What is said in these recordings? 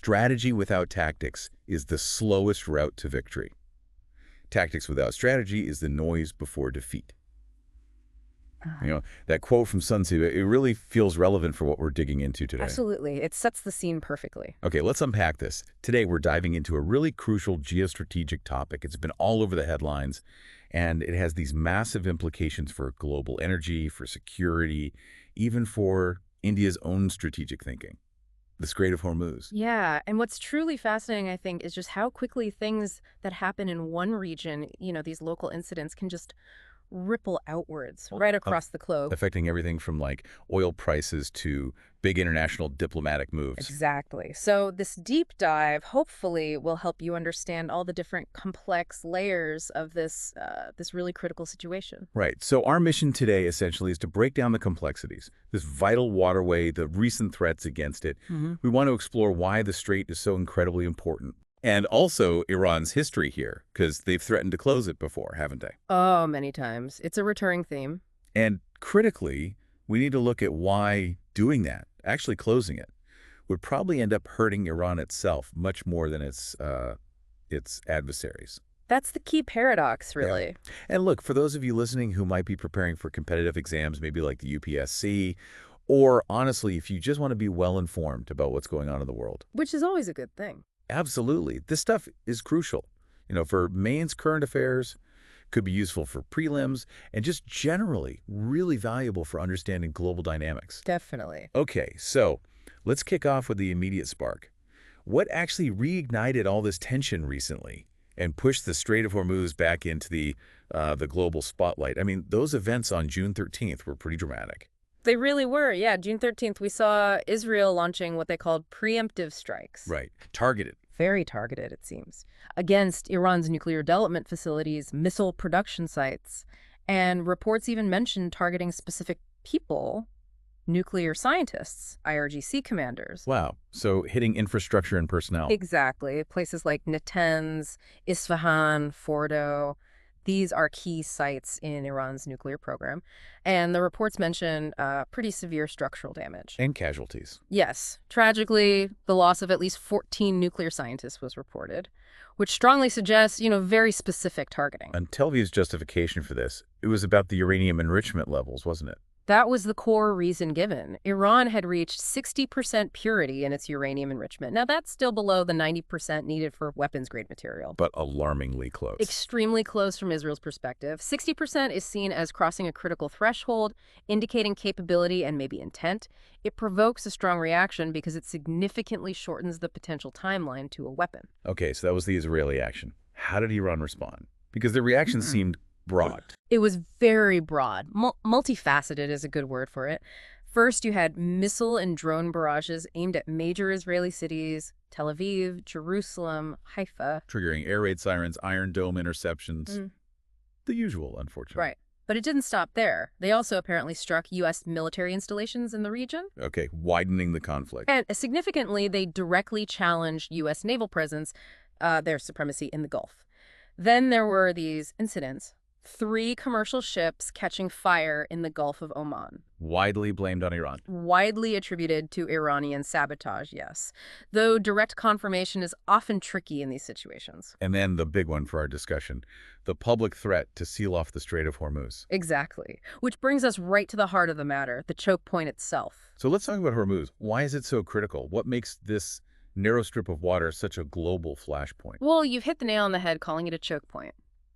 Strategy without tactics is the slowest route to victory. Tactics without strategy is the noise before defeat. That quote from Sun Tzu, it really feels relevant for what we're digging into today. Absolutely. It sets the scene perfectly. Okay, let's unpack this. Today, we're diving into a really crucial geostrategic topic. It's been all over the headlines, and it has these massive implications for global energy, for security, even for India's own strategic thinking. The Strait of Hormuz. Yeah, and what's truly fascinating, I think, is just how quickly things that happen in one region, these local incidents can just ripple outwards right across the globe. Affecting everything from like oil prices to big international diplomatic moves. Exactly. So this deep dive hopefully will help you understand all the different complex layers of this really critical situation. Right. So our mission today essentially is to break down the complexities, this vital waterway, the recent threats against it. We want to explore why the strait is so incredibly important. And also Iran's history here, because they've threatened to close it before, haven't they? Oh, many times. It's a recurring theme. And critically, we need to look at why doing that, actually closing it, would probably end up hurting Iran itself much more than its adversaries. That's the key paradox, really. Yeah. And look, for those of you listening who might be preparing for competitive exams, maybe like the UPSC, or honestly, if you just want to be well-informed about what's going on in the world. Which is always a good thing. Absolutely. This stuff is crucial. For mains current affairs, could be useful for prelims, and just generally really valuable for understanding global dynamics. Definitely. Okay, so let's kick off with the immediate spark. What actually reignited all this tension recently and pushed the Strait of Hormuz back into the global spotlight? I mean, those events on June 13th were pretty dramatic. They really were. Yeah, June 13th, we saw Israel launching what they called preemptive strikes. Right. Targeted. Very targeted, it seems, against Iran's nuclear development facilities, missile production sites, and reports even mentioned targeting specific people, nuclear scientists, IRGC commanders. Wow. So hitting infrastructure and personnel. Exactly. Places like Natanz, Isfahan, Fordo. These are key sites in Iran's nuclear program. And the reports mention pretty severe structural damage. And casualties. Yes. Tragically, the loss of at least 14 nuclear scientists was reported, which strongly suggests, very specific targeting. And Tel Aviv's justification for this, it was about the uranium enrichment levels, wasn't it? That was the core reason given. Iran had reached 60% purity in its uranium enrichment. Now, that's still below the 90% needed for weapons-grade material. But alarmingly close. Extremely close from Israel's perspective. 60% is seen as crossing a critical threshold, indicating capability and maybe intent. It provokes a strong reaction because it significantly shortens the potential timeline to a weapon. Okay, so that was the Israeli action. How did Iran respond? Because the reaction seemed broad. It was very broad. Multifaceted is a good word for it. First, you had missile and drone barrages aimed at major Israeli cities, Tel Aviv, Jerusalem, Haifa. Triggering air raid sirens, Iron Dome interceptions. The usual, unfortunately. Right. But it didn't stop there. They also apparently struck U.S. military installations in the region. Okay, widening the conflict. And significantly, they directly challenged U.S. naval presence, their supremacy in the Gulf. Then there were these incidents. 3 commercial ships catching fire in the Gulf of Oman. Widely blamed on Iran. Widely attributed to Iranian sabotage, yes. Though direct confirmation is often tricky in these situations. And then the big one for our discussion, the public threat to seal off the Strait of Hormuz. Exactly. Which brings us right to the heart of the matter, the choke point itself. So let's talk about Hormuz. Why is it so critical? What makes this narrow strip of water such a global flashpoint? Well, you've hit the nail on the head calling it a choke point.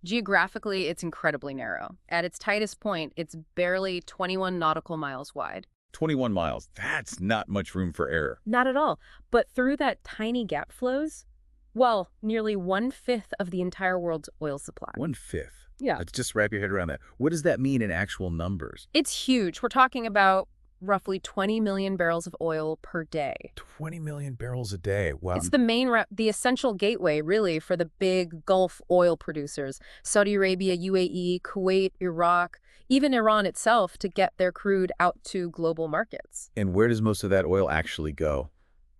Geographically, it's incredibly narrow. At its tightest point, it's barely 21 nautical miles wide. 21 miles. That's not much room for error. Not at all. But through that tiny gap flows, well, nearly 1/5 of the entire world's oil supply. 1/5? Yeah. Let's just wrap your head around that. What does that mean in actual numbers? It's huge. We're talking about roughly 20 million barrels of oil per day. 20 million barrels a day. Wow. It's the essential gateway, really, for the big Gulf oil producers, Saudi Arabia, UAE, Kuwait, Iraq, even Iran itself, to get their crude out to global markets. And where does most of that oil actually go?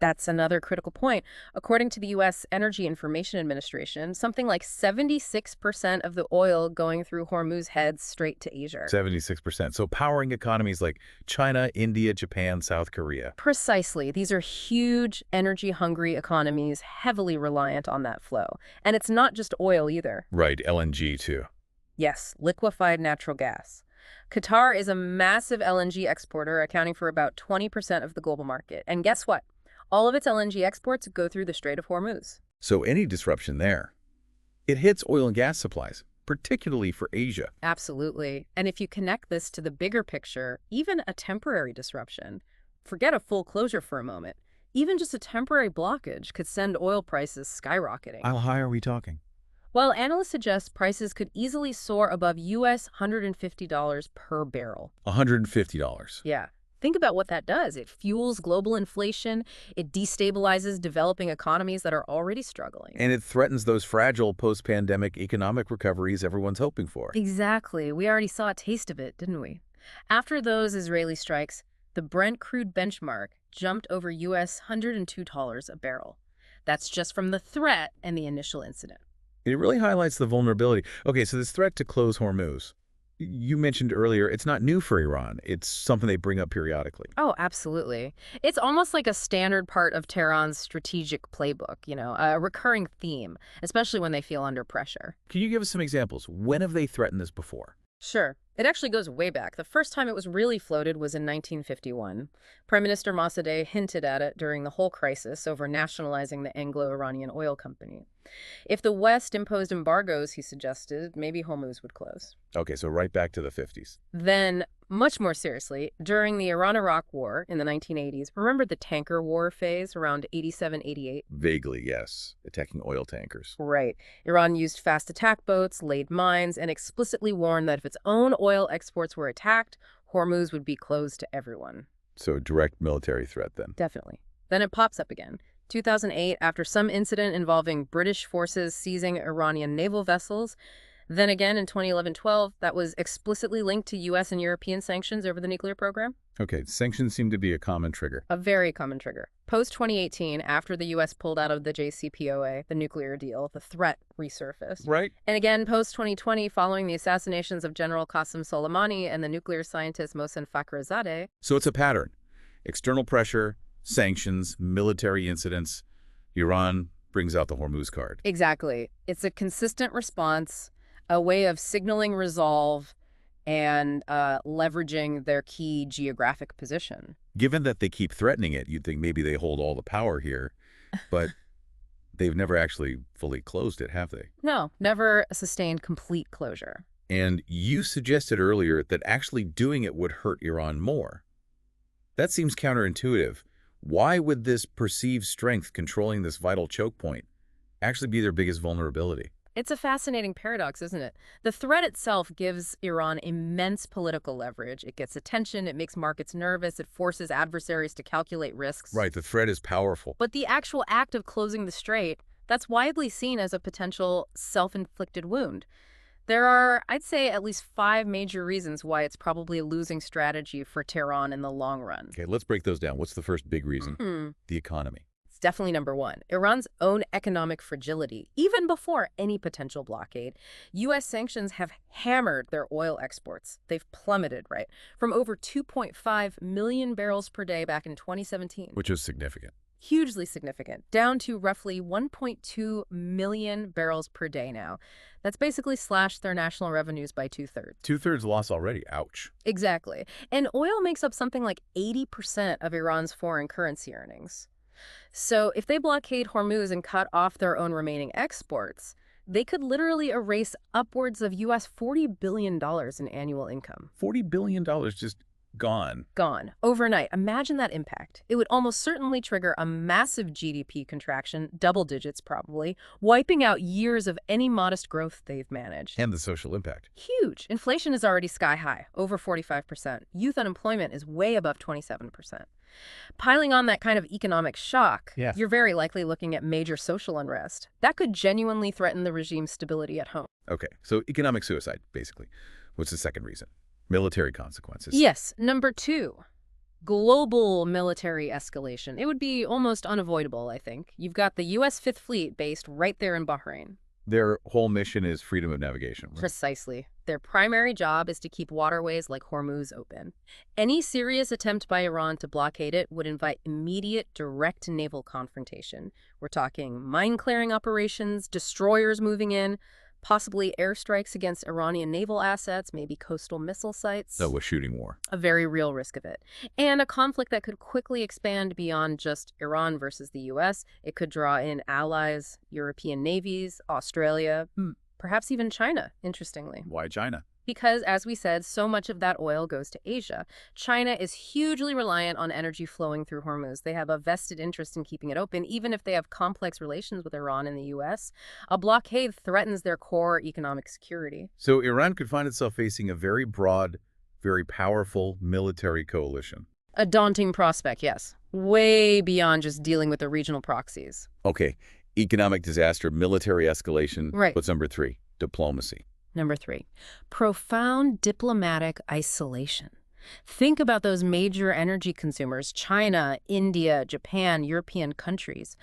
That's another critical point. According to the U.S. Energy Information Administration, something like 76% of the oil going through Hormuz heads straight to Asia. 76%. So powering economies like China, India, Japan, South Korea. Precisely. These are huge, energy-hungry economies heavily reliant on that flow. And it's not just oil either. Right, LNG too. Yes, liquefied natural gas. Qatar is a massive LNG exporter, accounting for about 20% of the global market. And guess what? All of its LNG exports go through the Strait of Hormuz. So any disruption there, it hits oil and gas supplies, particularly for Asia. Absolutely. And if you connect this to the bigger picture, even a temporary disruption, forget a full closure for a moment, even just a temporary blockage could send oil prices skyrocketing. How high are we talking? Well, analysts suggest prices could easily soar above US $150 per barrel. $150. Yeah. Think about what that does. It fuels global inflation. It destabilizes developing economies that are already struggling. And it threatens those fragile post-pandemic economic recoveries everyone's hoping for. Exactly. We already saw a taste of it, didn't we? After those Israeli strikes, the Brent crude benchmark jumped over US $102 a barrel. That's just from the threat and the initial incident. It really highlights the vulnerability. Okay, so this threat to close Hormuz, you mentioned earlier, it's not new for Iran. It's something they bring up periodically. Oh, absolutely. It's almost like a standard part of Tehran's strategic playbook, a recurring theme, especially when they feel under pressure. Can you give us some examples? When have they threatened this before? Sure. It actually goes way back. The first time it was really floated was in 1951. Prime Minister Mossadegh hinted at it during the whole crisis over nationalizing the Anglo-Iranian oil company. If the West imposed embargoes, he suggested, maybe Hormuz would close. Okay, so right back to the 50s. Then, much more seriously, during the Iran-Iraq War in the 1980s, remember the tanker war phase around 87, 88? Vaguely, yes. Attacking oil tankers. Right. Iran used fast attack boats, laid mines, and explicitly warned that if its own oil exports were attacked, Hormuz would be closed to everyone. So direct military threat then. Definitely. Then it pops up again. 2008, after some incident involving British forces seizing Iranian naval vessels. Then again in 2011-12, that was explicitly linked to U.S. and European sanctions over the nuclear program. Okay, sanctions seem to be a common trigger. A very common trigger. Post-2018, after the U.S. pulled out of the JCPOA, the nuclear deal, the threat resurfaced. Right. And again, post-2020, following the assassinations of General Qasem Soleimani and the nuclear scientist Mohsen Fakhrizadeh. So it's a pattern. External pressure, sanctions, military incidents. Iran brings out the Hormuz card. Exactly. It's a consistent response, a way of signaling resolve and leveraging their key geographic position. Given that they keep threatening it, you'd think maybe they hold all the power here, but they've never actually fully closed it, have they? No, never sustained complete closure. And you suggested earlier that actually doing it would hurt Iran more. That seems counterintuitive. Why would this perceived strength controlling this vital choke point actually be their biggest vulnerability? It's a fascinating paradox, isn't it? The threat itself gives Iran immense political leverage. It gets attention, it makes markets nervous, it forces adversaries to calculate risks. Right, the threat is powerful. But the actual act of closing the strait, that's widely seen as a potential self-inflicted wound. There are, I'd say, at least 5 major reasons why it's probably a losing strategy for Tehran in the long run. Okay, let's break those down. What's the first big reason? The economy. It's definitely number 1. Iran's own economic fragility. Even before any potential blockade, U.S. sanctions have hammered their oil exports. They've plummeted, right? From over 2.5 million barrels per day back in 2017. Which is significant. Hugely significant, down to roughly 1.2 million barrels per day now. That's basically slashed their national revenues by 2/3. 2/3 loss already. Ouch. Exactly. And oil makes up something like 80% of Iran's foreign currency earnings. So if they blockade Hormuz and cut off their own remaining exports, they could literally erase upwards of US $40 billion in annual income. $40 billion just gone. Gone. Overnight. Imagine that impact. It would almost certainly trigger a massive GDP contraction, double digits probably, wiping out years of any modest growth they've managed. And the social impact. Huge. Inflation is already sky high, over 45%. Youth unemployment is way above 27%. Piling on that kind of economic shock, you're very likely looking at major social unrest. That could genuinely threaten the regime's stability at home. Okay, so economic suicide, basically. What's the second reason? Military consequences. Yes. Number 2, Global military escalation. It would be almost unavoidable, I think. You've got the U.S. Fifth Fleet based right there in Bahrain. Their whole mission is freedom of navigation, right? Precisely. Their primary job is to keep waterways like Hormuz open. Any serious attempt by Iran to blockade it would invite immediate, direct naval confrontation. We're talking mine-clearing operations, destroyers moving in, possibly airstrikes against Iranian naval assets, maybe coastal missile sites. So a shooting war. A very real risk of it. And a conflict that could quickly expand beyond just Iran versus the U.S. It could draw in allies, European navies, Australia, perhaps even China, interestingly. Why China? Because, as we said, so much of that oil goes to Asia. China is hugely reliant on energy flowing through Hormuz. They have a vested interest in keeping it open, even if they have complex relations with Iran and the U.S. A blockade threatens their core economic security. So Iran could find itself facing a very broad, very powerful military coalition. A daunting prospect, yes. Way beyond just dealing with the regional proxies. Okay, economic disaster, military escalation. Right. What's number 3? Diplomacy. Number 3, profound diplomatic isolation. Think about those major energy consumers, China, India, Japan, European countries.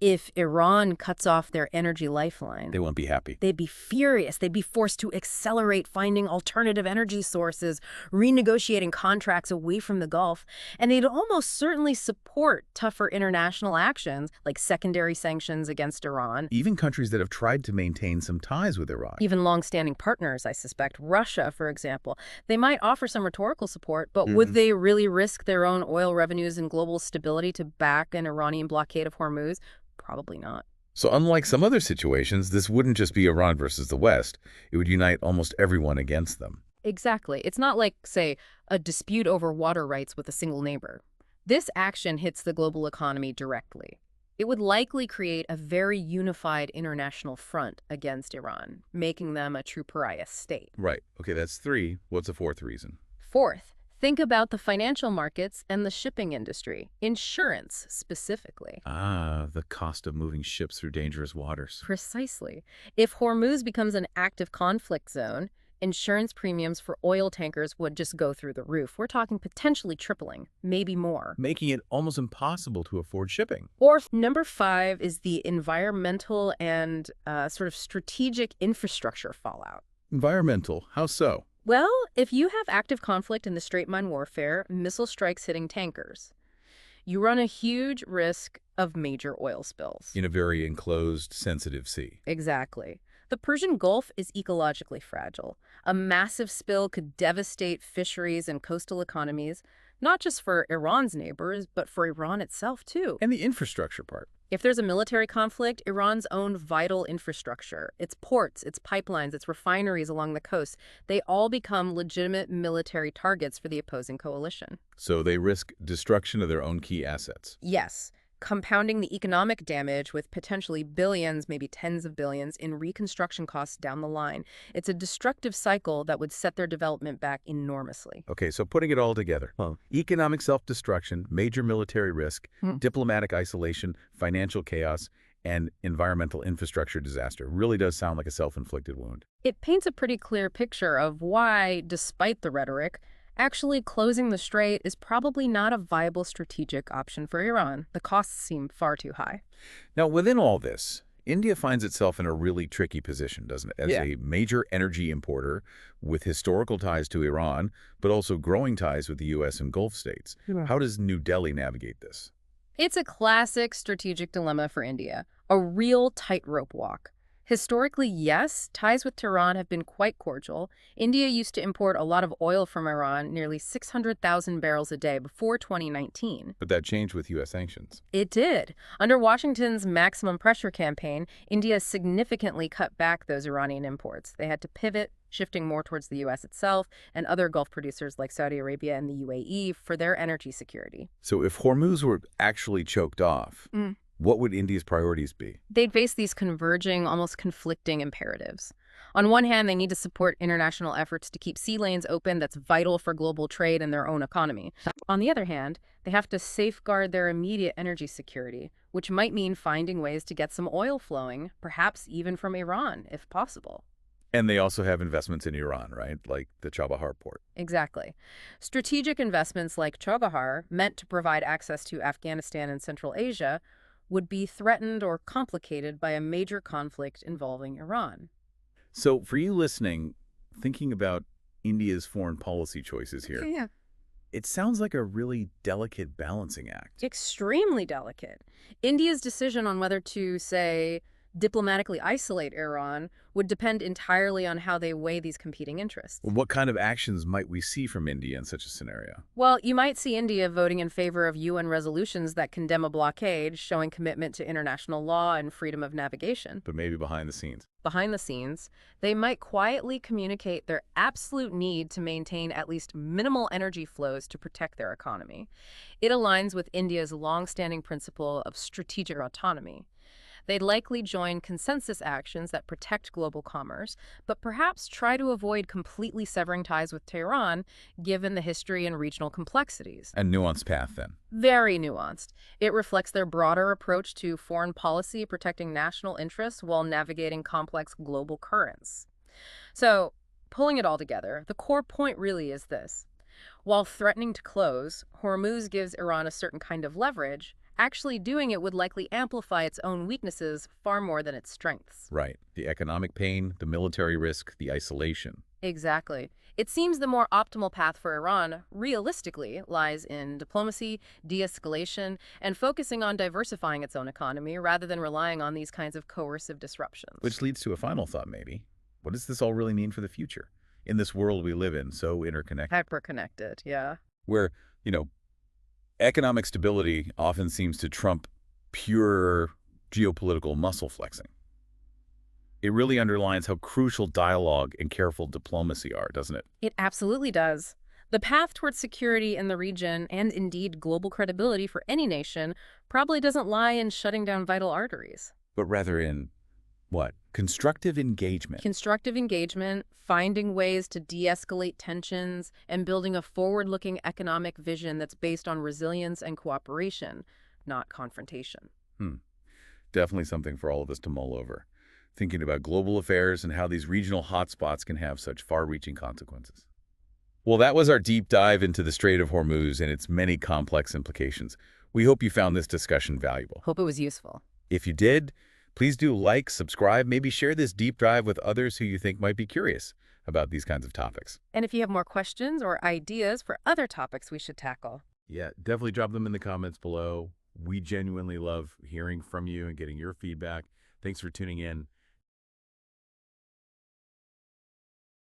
If Iran cuts off their energy lifeline, They won't be happy. they'd be furious. They'd be forced to accelerate finding alternative energy sources, renegotiating contracts away from the Gulf, and they'd almost certainly support tougher international actions like secondary sanctions against Iran. Even countries that have tried to maintain some ties with Iran. Even long-standing partners, I suspect. Russia, for example. They might offer some rhetorical support, but would they really risk their own oil revenues and global stability to back an Iranian blockade of Hormuz? Probably not. So unlike some other situations, this wouldn't just be Iran versus the West. It would unite almost everyone against them. Exactly. It's not like, say, a dispute over water rights with a single neighbor. This action hits the global economy directly. It would likely create a very unified international front against Iran, making them a true pariah state. Right. Okay, that's 3. What's a 4th reason? Fourth, think about the financial markets and the shipping industry, insurance specifically. The cost of moving ships through dangerous waters. Precisely. If Hormuz becomes an active conflict zone, insurance premiums for oil tankers would just go through the roof. We're talking potentially tripling, maybe more. Making it almost impossible to afford shipping. Or number 5 is the environmental and sort of strategic infrastructure fallout. Environmental. How so? Well, if you have active conflict in the straight mine warfare, missile strikes hitting tankers, you run a huge risk of major oil spills. In a very enclosed, sensitive sea. Exactly. The Persian Gulf is ecologically fragile. A massive spill could devastate fisheries and coastal economies, not just for Iran's neighbors, but for Iran itself, too. And the infrastructure part. If there's a military conflict, Iran's own vital infrastructure, its ports, its pipelines, its refineries along the coast, they all become legitimate military targets for the opposing coalition. So they risk destruction of their own key assets. Yes, compounding the economic damage with potentially billions, maybe tens of billions, in reconstruction costs down the line. It's a destructive cycle that would set their development back enormously. Okay, so putting it all together. Economic self-destruction, major military risk, diplomatic isolation, financial chaos, and environmental infrastructure disaster really does sound like a self-inflicted wound. It paints a pretty clear picture of why, despite the rhetoric, actually closing the strait is probably not a viable strategic option for Iran. The costs seem far too high. Now, within all this, India finds itself in a really tricky position, doesn't it? As a major energy importer with historical ties to Iran, but also growing ties with the U.S. and Gulf states. How does New Delhi navigate this? It's a classic strategic dilemma for India, a real tightrope walk. Historically, yes, ties with Tehran have been quite cordial. India used to import a lot of oil from Iran, nearly 600,000 barrels a day before 2019. But that changed with U.S. sanctions. It did. Under Washington's maximum pressure campaign, India significantly cut back those Iranian imports. They had to pivot, shifting more towards the U.S. itself and other Gulf producers like Saudi Arabia and the UAE for their energy security. So if Hormuz were actually choked off, what would India's priorities be? They'd face these converging, almost conflicting imperatives. On one hand, they need to support international efforts to keep sea lanes open that's vital for global trade and their own economy. On the other hand, they have to safeguard their immediate energy security, which might mean finding ways to get some oil flowing, perhaps even from Iran, if possible. And they also have investments in Iran, right? Like the Chabahar port. Exactly. Strategic investments like Chokepoint, meant to provide access to Afghanistan and Central Asia, would be threatened or complicated by a major conflict involving Iran. So for you listening, thinking about India's foreign policy choices here, Yeah. it sounds like a really delicate balancing act. Extremely delicate. India's decision on whether to, say, diplomatically isolate Iran would depend entirely on how they weigh these competing interests. What kind of actions might we see from India in such a scenario? Well, you might see India voting in favor of UN resolutions that condemn a blockade, showing commitment to international law and freedom of navigation. But maybe behind the scenes. Behind the scenes, they might quietly communicate their absolute need to maintain at least minimal energy flows to protect their economy. It aligns with India's long-standing principle of strategic autonomy. They'd likely join consensus actions that protect global commerce, but perhaps try to avoid completely severing ties with Tehran, given the history and regional complexities. A nuanced path, then. Very nuanced. It reflects their broader approach to foreign policy, protecting national interests while navigating complex global currents. So, pulling it all together, the core point really is this. While threatening to close, Hormuz gives Iran a certain kind of leverage. Actually doing it would likely amplify its own weaknesses far more than its strengths. Right. The economic pain, the military risk, the isolation. Exactly. It seems the more optimal path for Iran, realistically, lies in diplomacy, de-escalation, and focusing on diversifying its own economy rather than relying on these kinds of coercive disruptions. Which leads to a final thought, maybe. What does this all really mean for the future? In this world we live in, so interconnected. Hyper-connected, yeah. Where, economic stability often seems to trump pure geopolitical muscle flexing. It really underlines how crucial dialogue and careful diplomacy are, doesn't it? It absolutely does. The path towards security in the region, and indeed global credibility for any nation, probably doesn't lie in shutting down vital arteries. But rather in, what? Constructive engagement. Constructive engagement, finding ways to de-escalate tensions, and building a forward-looking economic vision that's based on resilience and cooperation, not confrontation. Definitely something for all of us to mull over. Thinking about global affairs and how these regional hotspots can have such far-reaching consequences. Well, that was our deep dive into the Strait of Hormuz and its many complex implications. We hope you found this discussion valuable. Hope it was useful. If you did, please do like, subscribe, maybe share this deep dive with others who you think might be curious about these kinds of topics. And if you have more questions or ideas for other topics we should tackle, Yeah, definitely drop them in the comments below. We genuinely love hearing from you and getting your feedback. Thanks for tuning in.